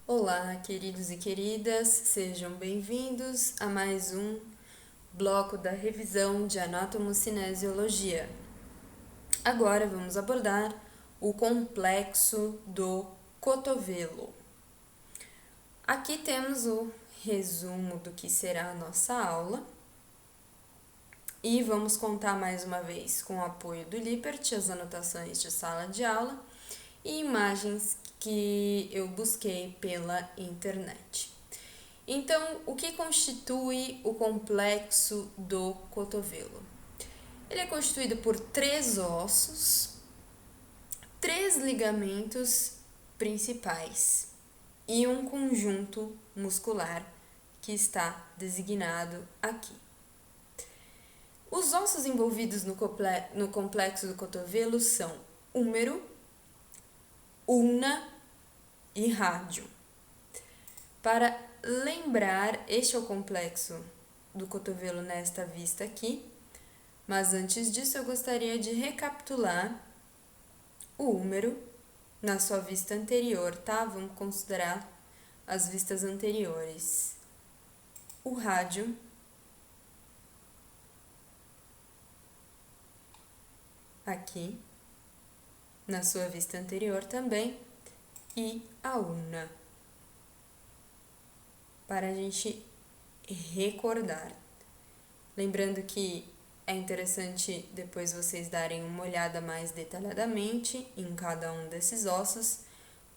Olá, queridos e queridas, sejam bem-vindos a mais um bloco da revisão de anatomocinesiologia. Agora vamos abordar o complexo do cotovelo. Aqui temos o resumo do que será a nossa aula e vamos contar mais uma vez com o apoio do Lippert, as anotações de sala de aula e imagens que eu busquei pela internet. Então, o que constitui o complexo do cotovelo? Ele é constituído por 3 ossos, 3 ligamentos principais e um conjunto muscular que está designado aqui. Os ossos envolvidos no complexo do cotovelo são húmero, ulna e rádio. Para lembrar, este é o complexo do cotovelo nesta vista aqui, mas antes disso eu gostaria de recapitular o húmero na sua vista anterior, tá? Vamos considerar as vistas anteriores. O rádio, aqui, na sua vista anterior também, e a ulna, para a gente recordar. Lembrando que é interessante depois vocês darem uma olhada mais detalhadamente em cada um desses ossos,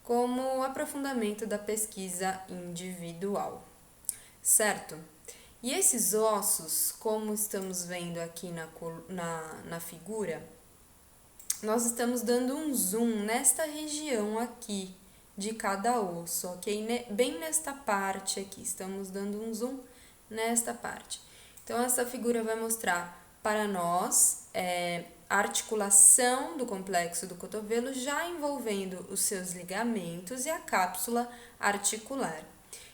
como aprofundamento da pesquisa individual, certo? E esses ossos, como estamos vendo aqui na figura, nós estamos dando um zoom nesta região aqui de cada osso, ok? Bem nesta parte aqui, estamos dando um zoom nesta parte. Então, essa figura vai mostrar para nós a articulação do complexo do cotovelo já envolvendo os seus ligamentos e a cápsula articular.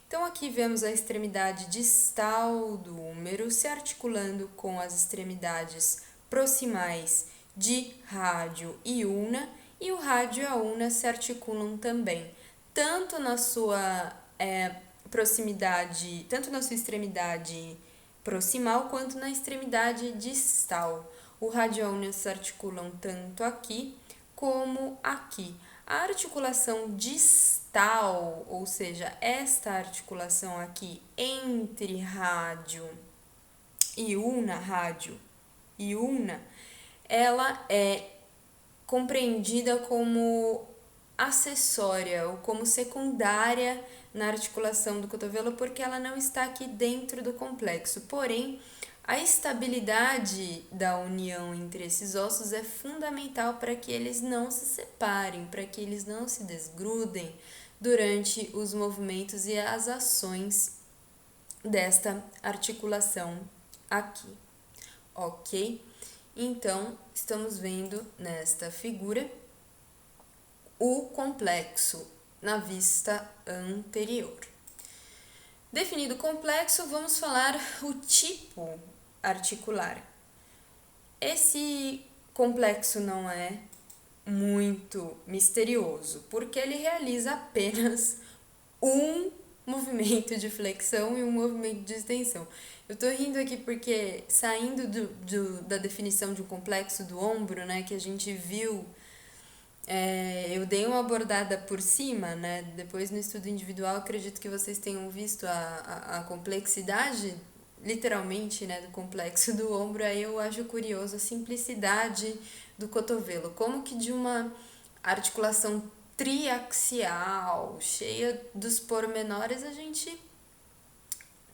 Então, aqui vemos a extremidade distal do húmero se articulando com as extremidades proximais de rádio e ulna, e o rádio e a ulna se articulam também, tanto na sua proximidade, tanto na sua extremidade proximal quanto na extremidade distal. O rádio e a ulna se articulam tanto aqui como aqui. A articulação distal, ou seja, esta articulação aqui entre rádio e ulna, ela é compreendida como acessória ou como secundária na articulação do cotovelo, porque ela não está aqui dentro do complexo. Porém, a estabilidade da união entre esses ossos é fundamental para que eles não se separem, para que eles não se desgrudem durante os movimentos e as ações desta articulação aqui, ok? Então, estamos vendo nesta figura o complexo na vista anterior. Definido o complexo, vamos falar o tipo articular. Esse complexo não é muito misterioso, porque ele realiza apenas um movimento de flexão e um movimento de extensão. Eu tô rindo aqui porque, saindo da definição de um complexo do ombro, né, que a gente viu, eu dei uma abordada por cima, né, depois no estudo individual, acredito que vocês tenham visto a complexidade, literalmente, né, do complexo do ombro. Aí eu acho curioso a simplicidade do cotovelo, como que de uma articulação triaxial, cheia dos pormenores, a gente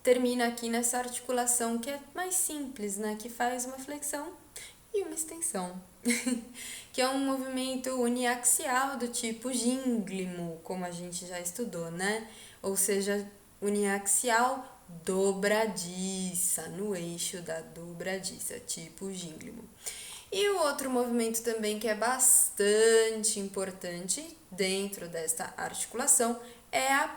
termina aqui nessa articulação que é mais simples, né? Que faz uma flexão e uma extensão, que é um movimento uniaxial do tipo gínglimo, como a gente já estudou, né? Ou seja, uniaxial dobradiça, no eixo da dobradiça, tipo gínglimo. E o outro movimento também que é bastante importante dentro desta articulação é a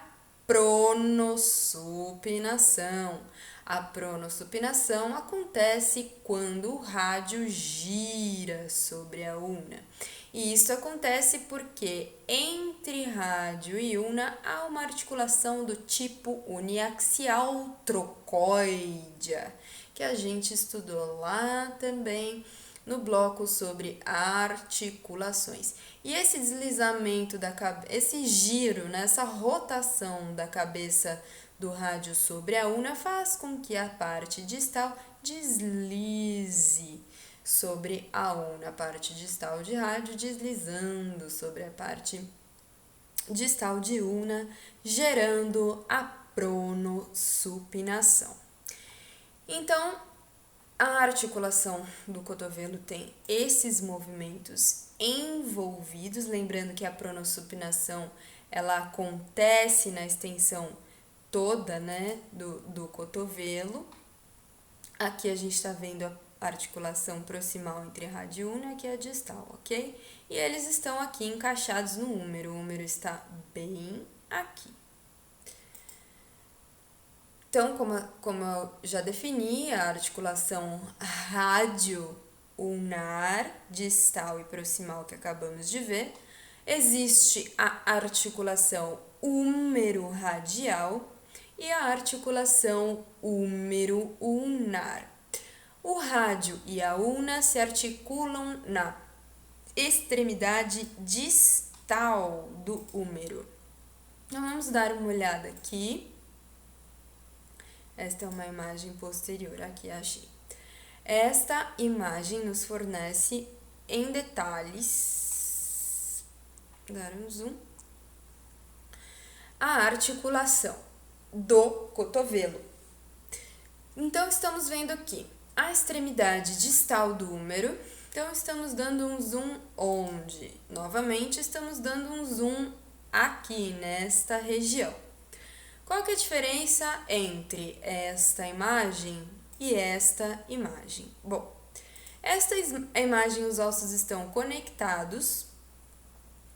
pronossupinação. A pronossupinação acontece quando o rádio gira sobre a ulna. E isso acontece porque entre rádio e una há uma articulação do tipo uniaxial trocoidea, que a gente estudou lá também no bloco sobre articulações. E esse deslizamento da cabeça, esse giro, né, essa rotação da cabeça do rádio sobre a una faz com que a parte distal deslize sobre a una, a parte distal de rádio deslizando sobre a parte distal de una, gerando a pronossupinação. Então, a articulação do cotovelo tem esses movimentos envolvidos, lembrando que a pronossupinação ela acontece na extensão toda, né, do cotovelo. Aqui a gente está vendo a articulação proximal entre a rádio una e aqui a distal, ok? E eles estão aqui encaixados no húmero, o húmero está bem aqui. Então, como eu já defini, a articulação radio-ulnar, distal e proximal que acabamos de ver, existe a articulação húmero-radial e a articulação húmero-ulnar. O rádio e a una se articulam na extremidade distal do húmero. Então, vamos dar uma olhada aqui. Esta é uma imagem posterior, aqui achei. Esta imagem nos fornece em detalhes, dar um zoom, a articulação do cotovelo. Então, estamos vendo aqui a extremidade distal do húmero. Então, estamos dando um zoom onde? Novamente, estamos dando um zoom aqui, nesta região. Qual que é a diferença entre esta imagem e esta imagem? Bom, esta imagem os ossos estão conectados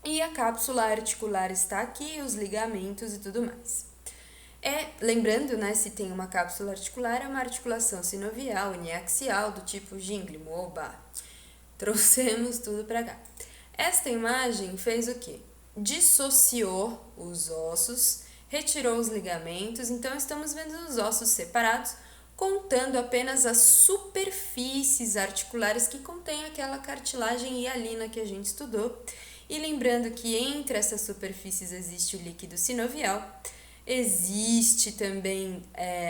e a cápsula articular está aqui, os ligamentos e tudo mais. Lembrando, né, se tem uma cápsula articular, é uma articulação sinovial, uniaxial, do tipo gínglimo. Oba! Trouxemos tudo para cá. Esta imagem fez o quê? Dissociou os ossos, retirou os ligamentos, então estamos vendo os ossos separados, contando apenas as superfícies articulares que contêm aquela cartilagem hialina que a gente estudou. E lembrando que entre essas superfícies existe o líquido sinovial, existe também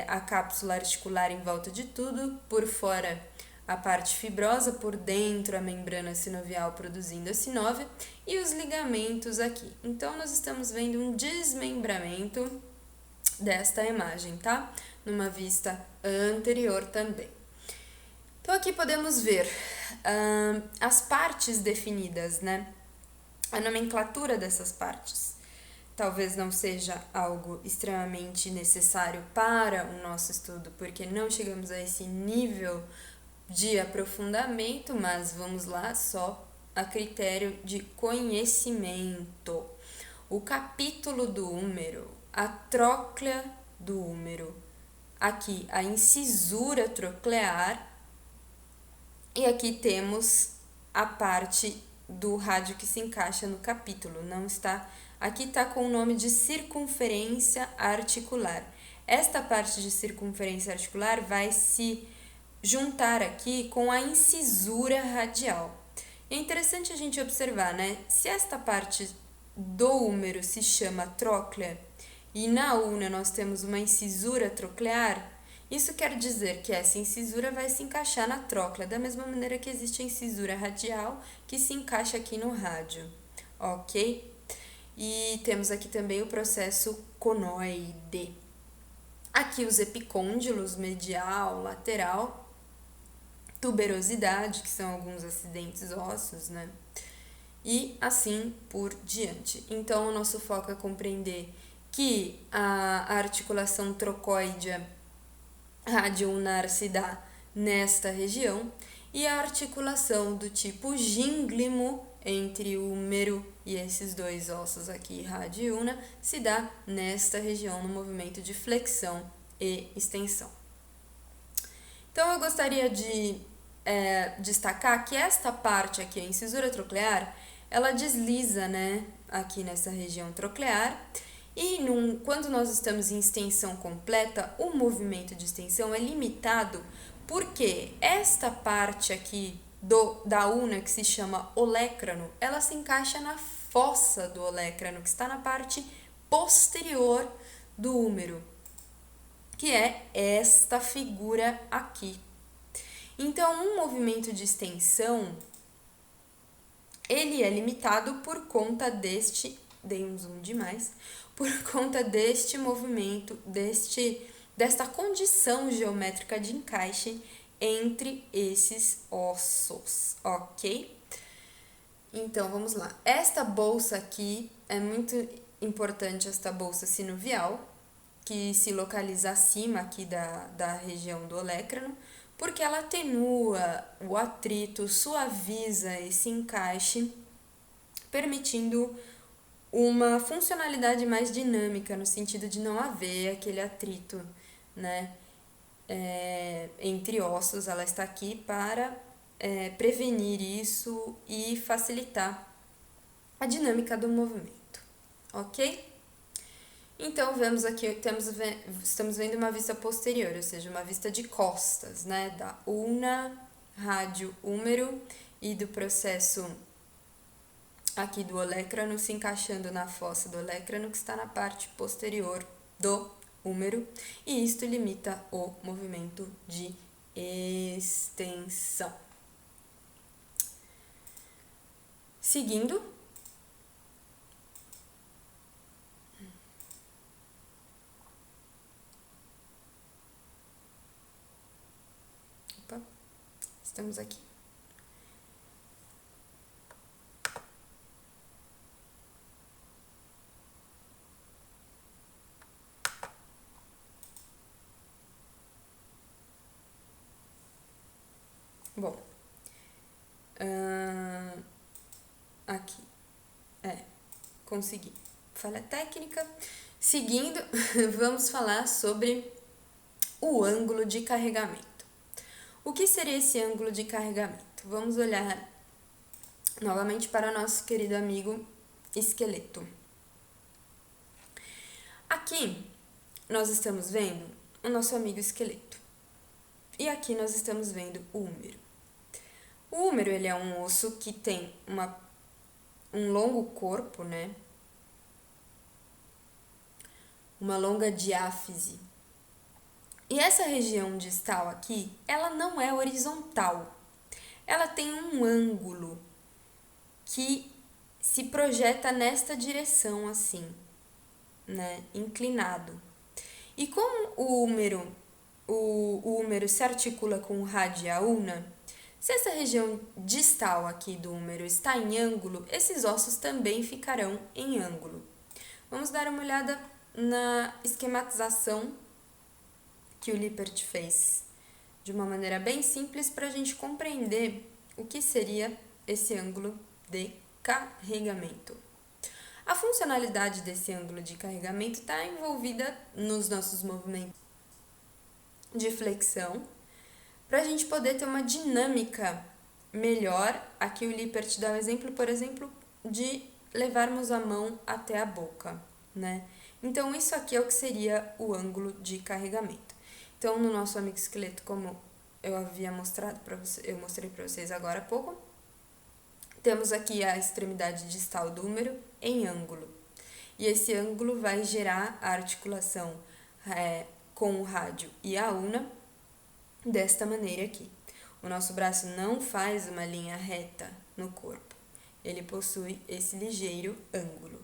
a cápsula articular em volta de tudo, por fora a parte fibrosa, por dentro a membrana sinovial produzindo a sinóvia e os ligamentos aqui. Então, nós estamos vendo um desmembramento desta imagem, tá? Numa vista anterior também. Então, aqui podemos ver as partes definidas, né? A nomenclatura dessas partes. Talvez não seja algo extremamente necessário para o nosso estudo, porque não chegamos a esse nível de aprofundamento, mas vamos lá só a critério de conhecimento. O capítulo do húmero, a tróclea do húmero, aqui a incisura troclear e aqui temos a parte do rádio que se encaixa no capítulo, não está, aqui está com o nome de circunferência articular. Esta parte de circunferência articular vai se juntar aqui com a incisura radial. É interessante a gente observar, né? Se esta parte do húmero se chama tróclea e na una nós temos uma incisura troclear, isso quer dizer que essa incisura vai se encaixar na tróclea, da mesma maneira que existe a incisura radial que se encaixa aqui no rádio, ok? E temos aqui também o processo conoide. Aqui os epicôndilos medial, lateral, tuberosidade, que são alguns acidentes ósseos, né? E assim por diante. Então, o nosso foco é compreender que a articulação trocoidea radio-ulnar se dá nesta região e a articulação do tipo gínglimo entre o húmero e esses dois ossos aqui, rádio e una, se dá nesta região no movimento de flexão e extensão. Então, eu gostaria de destacar que esta parte aqui, a incisura troclear, ela desliza, né, aqui nessa região troclear. E quando nós estamos em extensão completa, o movimento de extensão é limitado porque esta parte aqui da una, que se chama olecrano, ela se encaixa na fossa do olecrano, que está na parte posterior do úmero, que é esta figura aqui. Então, um movimento de extensão, ele é limitado por conta deste, dei um zoom demais, por conta deste movimento, desta condição geométrica de encaixe entre esses ossos, ok? Então, vamos lá. Esta bolsa aqui é muito importante, esta bolsa sinovial, que se localiza acima aqui da região do olecrano, porque ela atenua o atrito, suaviza esse encaixe, permitindo uma funcionalidade mais dinâmica, no sentido de não haver aquele atrito, né, entre ossos. Ela está aqui para prevenir isso e facilitar a dinâmica do movimento, ok? Então, vemos aqui, estamos vendo uma vista posterior, ou seja, uma vista de costas, né, da ulna, rádio, úmero e do processo aqui do olecrano se encaixando na fossa do olecrano, que está na parte posterior do úmero, e isto limita o movimento de extensão. Seguindo, estamos aqui. Bom, aqui, consegui. Falha técnica. Seguindo, vamos falar sobre o ângulo de carregamento. O que seria esse ângulo de carregamento? Vamos olhar novamente para o nosso querido amigo esqueleto. Aqui nós estamos vendo o nosso amigo esqueleto. E aqui nós estamos vendo o úmero. O úmero, ele é um osso que tem um longo corpo, né? Uma longa diáfise. E essa região distal aqui, ela não é horizontal. Ela tem um ângulo que se projeta nesta direção, assim, né? Inclinado. E como o úmero se articula com o rádio e a ulna, se essa região distal aqui do úmero está em ângulo, esses ossos também ficarão em ângulo. Vamos dar uma olhada na esquematização que o Lippert fez de uma maneira bem simples para a gente compreender o que seria esse ângulo de carregamento. A funcionalidade desse ângulo de carregamento está envolvida nos nossos movimentos de flexão, para a gente poder ter uma dinâmica melhor. Aqui o Lippert dá o exemplo, por exemplo, de levarmos a mão até a boca, né? Então, isso aqui é o que seria o ângulo de carregamento. Então, no nosso amigo esqueleto, como eu havia mostrado para vocês, eu mostrei para vocês agora há pouco, temos aqui a extremidade distal do úmero em ângulo. E esse ângulo vai gerar a articulação com o rádio e a ulna desta maneira aqui. O nosso braço não faz uma linha reta no corpo. Ele possui esse ligeiro ângulo.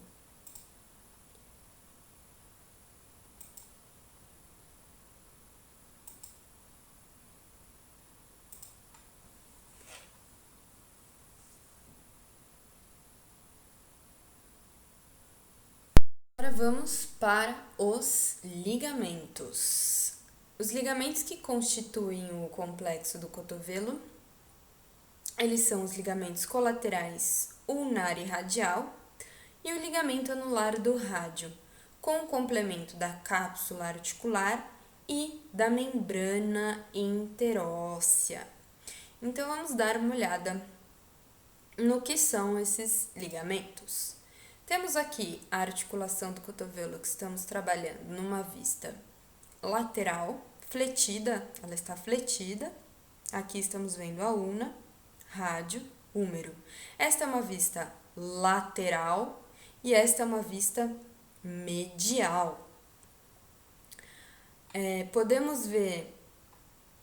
Agora vamos para os ligamentos. Os ligamentos que constituem o complexo do cotovelo, eles são os ligamentos colaterais ulnar e radial e o ligamento anular do rádio, com o complemento da cápsula articular e da membrana interóssea. Então, vamos dar uma olhada no que são esses ligamentos. Temos aqui a articulação do cotovelo que estamos trabalhando numa vista lateral, fletida, ela está fletida. Aqui estamos vendo a ulna, rádio, húmero. Esta é uma vista lateral e esta é uma vista medial. Podemos ver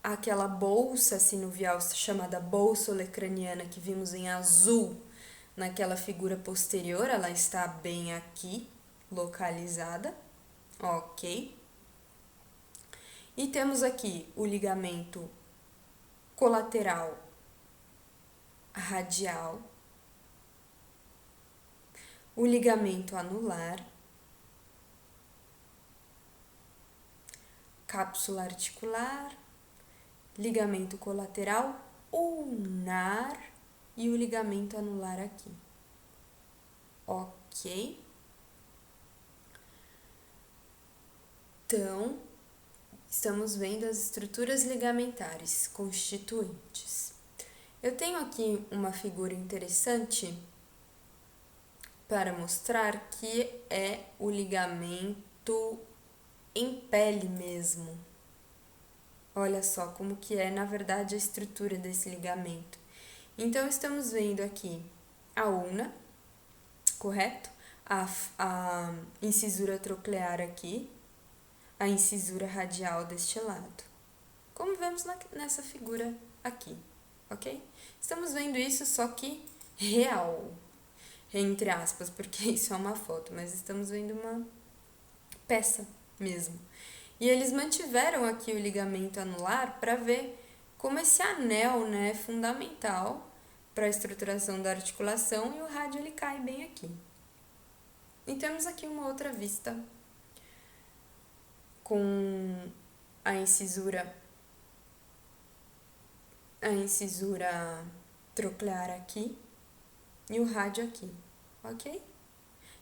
aquela bolsa sinovial chamada bolsa olecraniana que vimos em azul naquela figura posterior, ela está bem aqui, localizada, ok? E temos aqui o ligamento colateral radial, o ligamento anular, cápsula articular, ligamento colateral ulnar e o ligamento anular aqui. Ok? Então, estamos vendo as estruturas ligamentares constituintes. Eu tenho aqui uma figura interessante para mostrar que é o ligamento em pele mesmo. Olha só como que é, na verdade, a estrutura desse ligamento. Então, estamos vendo aqui a ulna, correto? A incisura troclear aqui, a incisura radial deste lado. Como vemos nessa figura aqui, ok? Estamos vendo isso, só que real, entre aspas, porque isso é uma foto, mas estamos vendo uma peça mesmo. E eles mantiveram aqui o ligamento anular para ver como esse anel, né, é fundamental para a estruturação da articulação e o rádio ele cai bem aqui. E temos aqui uma outra vista com a incisura troclear aqui e o rádio aqui, ok?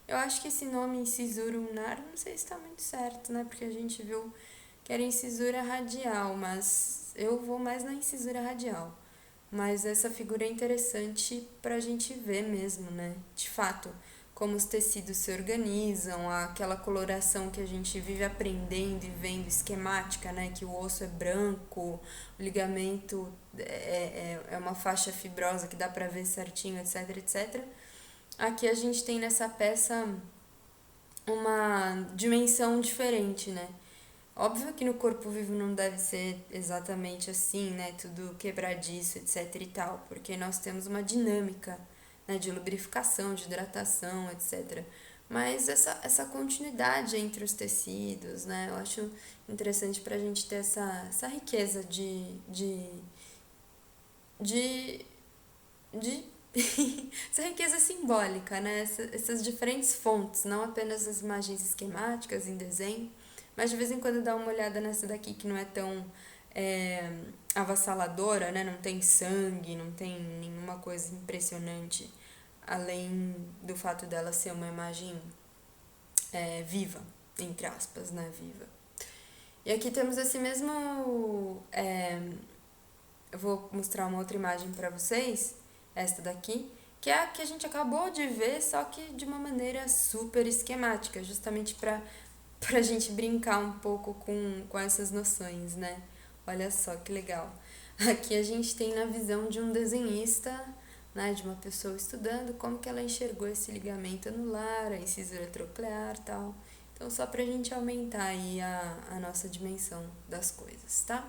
Eu acho que esse nome incisura ulnar, não sei se está muito certo, né? Porque a gente viu que era incisura radial, mas eu vou mais na incisura radial. Mas essa figura é interessante para a gente ver mesmo, né? De fato, como os tecidos se organizam, aquela coloração que a gente vive aprendendo e vendo esquemática, né? Que o osso é branco, o ligamento é uma faixa fibrosa que dá para ver certinho, etc, etc. Aqui a gente tem nessa peça uma dimensão diferente, né? Óbvio que no corpo vivo não deve ser exatamente assim, né? Tudo quebradiço, etc e tal, porque nós temos uma dinâmica, né? De lubrificação, de hidratação, etc. Mas essa continuidade entre os tecidos, né? Eu acho interessante pra gente ter essa riqueza de essa riqueza simbólica, né? Essas diferentes fontes, não apenas as imagens esquemáticas em desenho, mas de vez em quando dá uma olhada nessa daqui que não é tão avassaladora, né? Não tem sangue, não tem nenhuma coisa impressionante, além do fato dela ser uma imagem viva, entre aspas, né? Viva. E aqui temos esse mesmo... eu vou mostrar uma outra imagem para vocês, essa daqui, que é a que a gente acabou de ver, só que de uma maneira super esquemática, justamente para a gente brincar um pouco com essas noções, né? Olha só que legal. Aqui a gente tem na visão de um desenhista, né, de uma pessoa estudando como que ela enxergou esse ligamento anular, a incisura troclear e tal. Então, só pra gente aumentar aí a nossa dimensão das coisas, tá?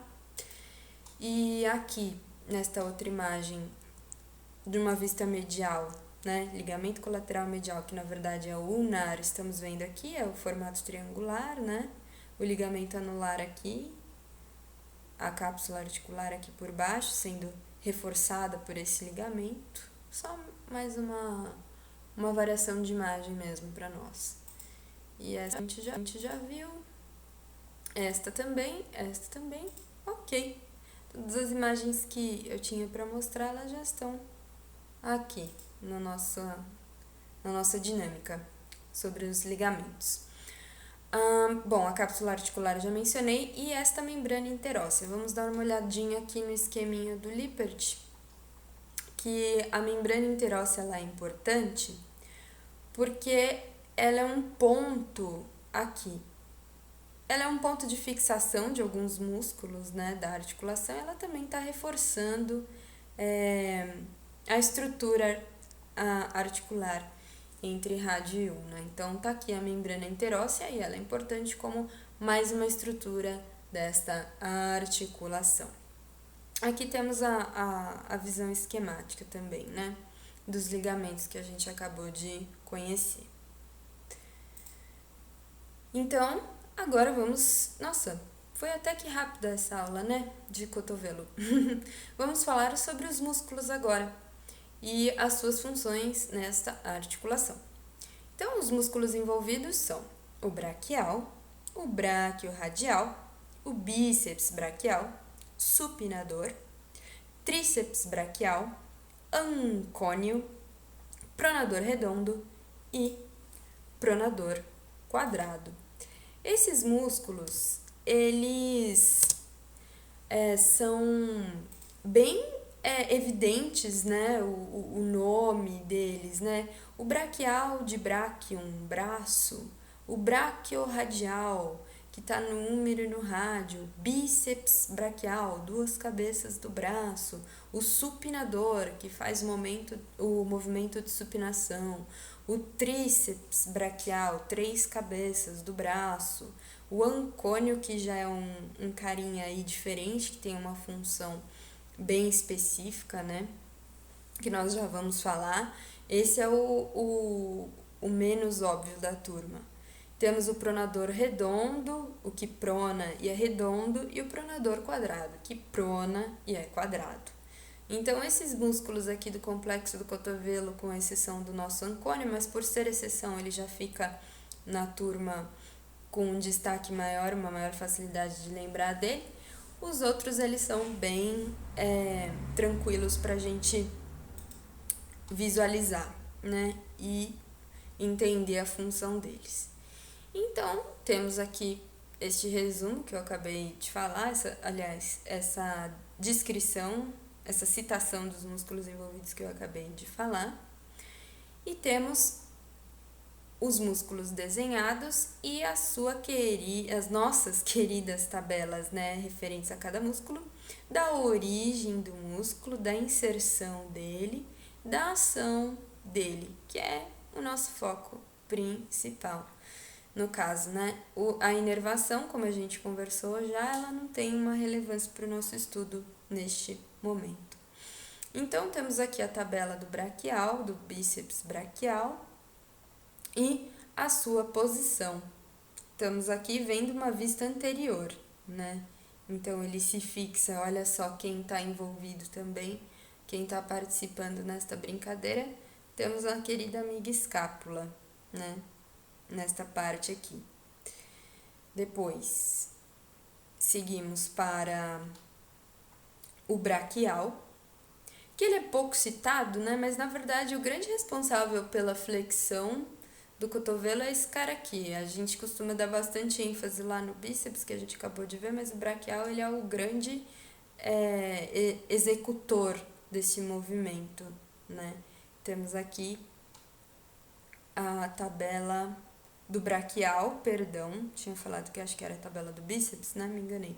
E aqui, nesta outra imagem, de uma vista medial, né? Ligamento colateral medial, que na verdade é o ulnar, estamos vendo aqui, é o formato triangular, né? O ligamento anular aqui, a cápsula articular aqui por baixo, sendo reforçada por esse ligamento. Só mais uma variação de imagem mesmo para nós. E essa a gente já viu. Esta também, ok. Todas as imagens que eu tinha para mostrar, elas já estão aqui na nossa dinâmica sobre os ligamentos. Bom, a cápsula articular eu já mencionei e esta membrana interóssea. Vamos dar uma olhadinha aqui no esqueminha do Lippert, que a membrana interóssea ela é importante porque ela é um ponto aqui. Ela é um ponto de fixação de alguns músculos, né, da articulação. Ela também está reforçando a estrutura articular entre rádio e ulna. Então, tá aqui a membrana interóssea e ela é importante como mais uma estrutura desta articulação. Aqui temos a visão esquemática também, né, dos ligamentos que a gente acabou de conhecer. Então, agora vamos... Nossa, foi até que rápida essa aula, né, de cotovelo. Vamos falar sobre os músculos agora e as suas funções nesta articulação. Então, os músculos envolvidos são o braquial, o braquiorradial, o bíceps braquial, supinador, tríceps braquial, ancônio, pronador redondo e pronador quadrado. Esses músculos, eles são bem evidentes, né, o nome deles, né? O braquial de brachium, braço, o braquiorradial, que está no húmero e no rádio, bíceps braquial, duas cabeças do braço, o supinador, que faz o movimento de supinação, o tríceps braquial, três cabeças do braço, o ancônio, que já é um carinha aí diferente, que tem uma função bem específica, né, que nós já vamos falar. Esse é o menos óbvio da turma. Temos o pronador redondo, o que prona e é redondo, e o pronador quadrado, que prona e é quadrado. Então, esses músculos aqui do complexo do cotovelo, com exceção do nosso ancônio, mas por ser exceção ele já fica na turma com um destaque maior, uma maior facilidade de lembrar dele. Os outros, eles são bem tranquilos para a gente visualizar, né, e entender a função deles. Então, temos aqui este resumo que eu acabei de falar, essa descrição, essa citação dos músculos envolvidos que eu acabei de falar. E temos os músculos desenhados e as nossas queridas tabelas, né, referentes a cada músculo, da origem do músculo, da inserção dele, da ação dele, que é o nosso foco principal. No caso, né, a inervação, como a gente conversou já, ela não tem uma relevância para o nosso estudo neste momento. Então, temos aqui a tabela do braquial, do bíceps braquial e a sua posição. Estamos aqui vendo uma vista anterior, né? Então, ele se fixa, olha só quem está envolvido também, quem está participando nesta brincadeira. Temos a querida amiga escápula, né, nesta parte aqui. Depois, seguimos para o braquial, que ele é pouco citado, né, mas na verdade o grande responsável pela flexão do cotovelo é esse cara aqui. A gente costuma dar bastante ênfase lá no bíceps, que a gente acabou de ver, mas o braquial, ele é o grande executor desse movimento, né. Temos aqui a tabela do braquial, tinha falado que acho que era a tabela do bíceps, né, me enganei.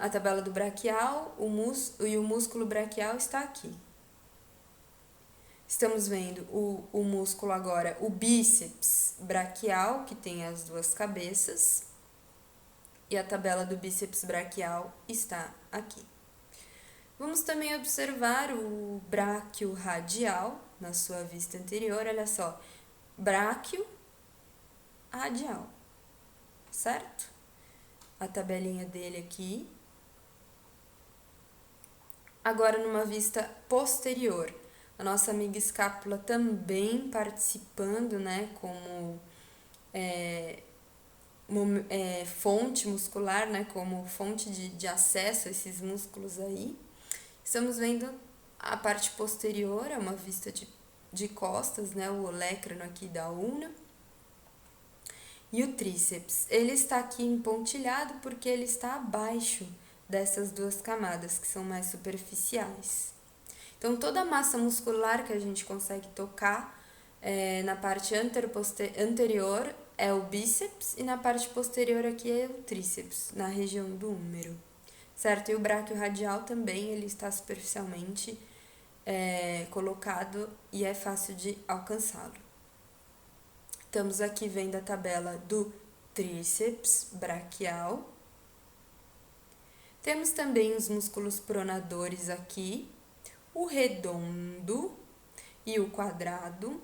A tabela do braquial, e o músculo braquial está aqui. Estamos vendo o músculo agora, o bíceps braquial, que tem as duas cabeças, e a tabela do bíceps braquial está aqui. Vamos também observar o bráquio radial na sua vista anterior, olha só, bráquio radial, certo? A tabelinha dele aqui. Agora, numa vista posterior, a nossa amiga escápula também participando, né, como fonte muscular, né, como fonte de acesso a esses músculos aí. Estamos vendo a parte posterior, é uma vista de costas, né, o olecrano aqui da ulna. E o tríceps, ele está aqui empontilhado porque ele está abaixo dessas duas camadas, que são mais superficiais. Então, toda a massa muscular que a gente consegue tocar na parte anterior é o bíceps e na parte posterior aqui é o tríceps, na região do húmero, certo? E o bráquio radial também, ele está superficialmente colocado e é fácil de alcançá-lo. Estamos aqui vendo a tabela do tríceps braquial. Temos também os músculos pronadores aqui, o redondo e o quadrado.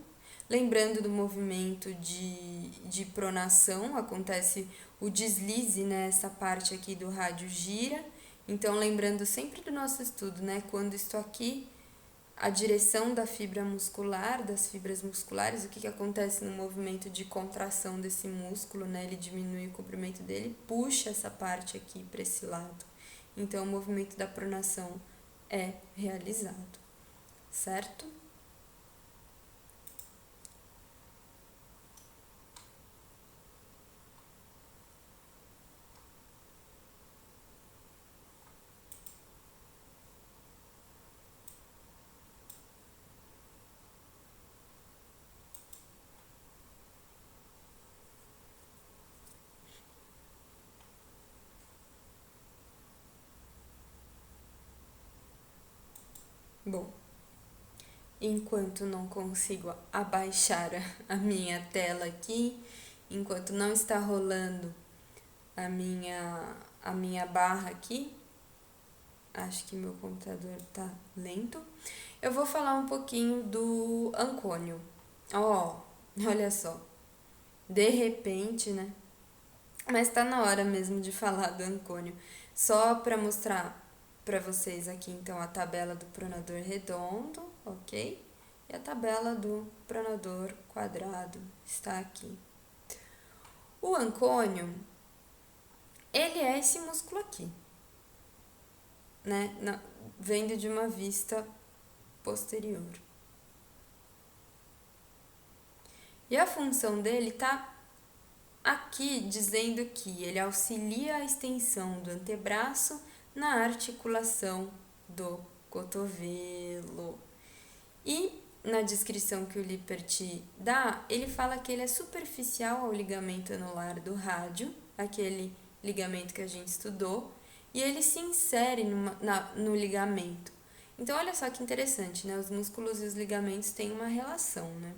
Lembrando do movimento de pronação, acontece o deslize, né? Essa parte aqui do rádio gira. Então, lembrando sempre do nosso estudo, né? Quando estou aqui, a direção da fibra muscular, das fibras musculares, o que acontece no movimento de contração desse músculo, né? Ele diminui o comprimento dele, puxa essa parte aqui para esse lado. Então, o movimento da pronação é realizado, certo? Bom, enquanto não consigo abaixar a minha tela aqui, enquanto não está rolando a minha barra aqui, acho que meu computador tá lento, eu vou falar um pouquinho do ancônio. Olha só, de repente, né? Mas tá na hora mesmo de falar do ancônio. Só para mostrar para vocês aqui, então, a tabela do pronador redondo, ok? E a tabela do pronador quadrado está aqui. O ancônio, ele é esse músculo aqui, né? Vendo de uma vista posterior. E a função dele tá aqui dizendo que ele auxilia a extensão do antebraço na articulação do cotovelo. E na descrição que o Lippert dá, ele fala que ele é superficial ao ligamento anular do rádio, aquele ligamento que a gente estudou, e ele se insere no ligamento. Então, olha só que interessante, né? Os músculos e os ligamentos têm uma relação, né?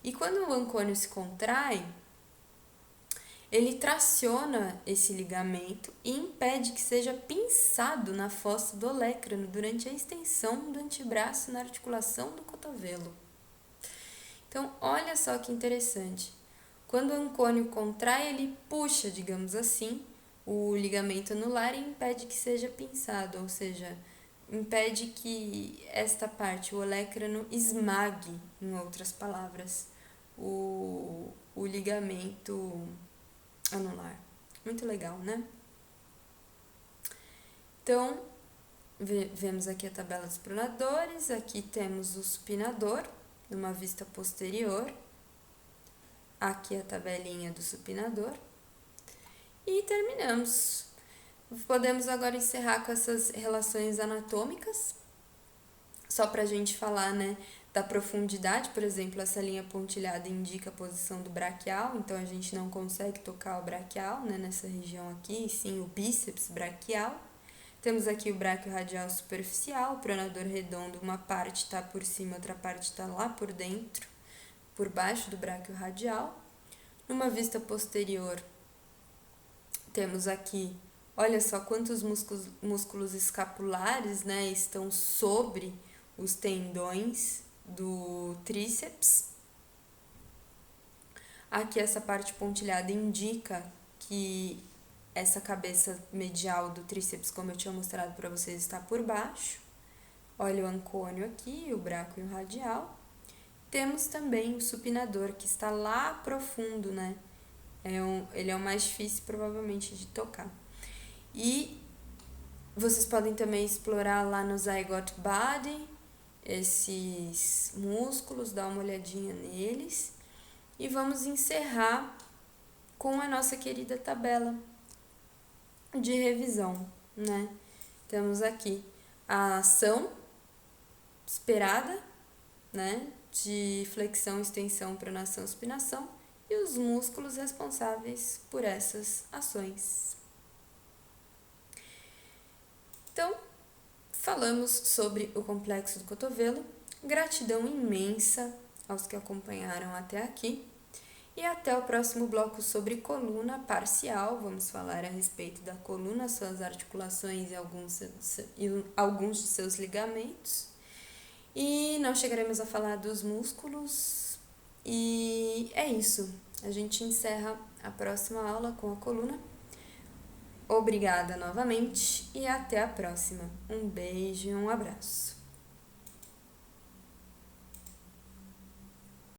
E quando o ancônio se contrai, ele traciona esse ligamento e impede que seja pinçado na fossa do olecrano durante a extensão do antebraço na articulação do cotovelo. Então, olha só que interessante. Quando o ancônio contrai, ele puxa, digamos assim, o ligamento anular e impede que seja pinçado, ou seja, impede que esta parte, o olecrano, esmague, em outras palavras, o ligamento anular. Muito legal, né? Então, vemos aqui a tabela dos pronadores, aqui temos o supinador, numa vista posterior, aqui a tabelinha do supinador, e terminamos. Podemos agora encerrar com essas relações anatômicas, só para a gente falar, né, da profundidade. Por exemplo, essa linha pontilhada indica a posição do braquial, então a gente não consegue tocar o braquial, né, nessa região aqui, sim o bíceps braquial. Temos aqui o bráquio radial superficial, o pronador redondo, uma parte está por cima, outra parte está lá por dentro, por baixo do bráquio radial. Numa vista posterior, temos aqui, olha só quantos músculos escapulares, né, estão sobre os tendões do tríceps. Aqui essa parte pontilhada indica que essa cabeça medial do tríceps, como eu tinha mostrado para vocês, está por baixo. Olha o ancônio aqui, o bráquio radial. Temos também o supinador, que está lá profundo, né? Ele é o mais difícil, provavelmente, de tocar. E vocês podem também explorar lá no Zygote Body esses músculos, dar uma olhadinha neles. E vamos encerrar com a nossa querida tabela de revisão, né? Temos aqui a ação esperada, né, de flexão, extensão, pronação, supinação, e os músculos responsáveis por essas ações. Então, falamos sobre o complexo do cotovelo. Gratidão imensa aos que acompanharam até aqui. E até o próximo bloco sobre coluna parcial. Vamos falar a respeito da coluna, suas articulações e alguns de seus ligamentos. E não chegaremos a falar dos músculos. E é isso. A gente encerra a próxima aula com a coluna. Obrigada novamente e até a próxima. Um beijo e um abraço.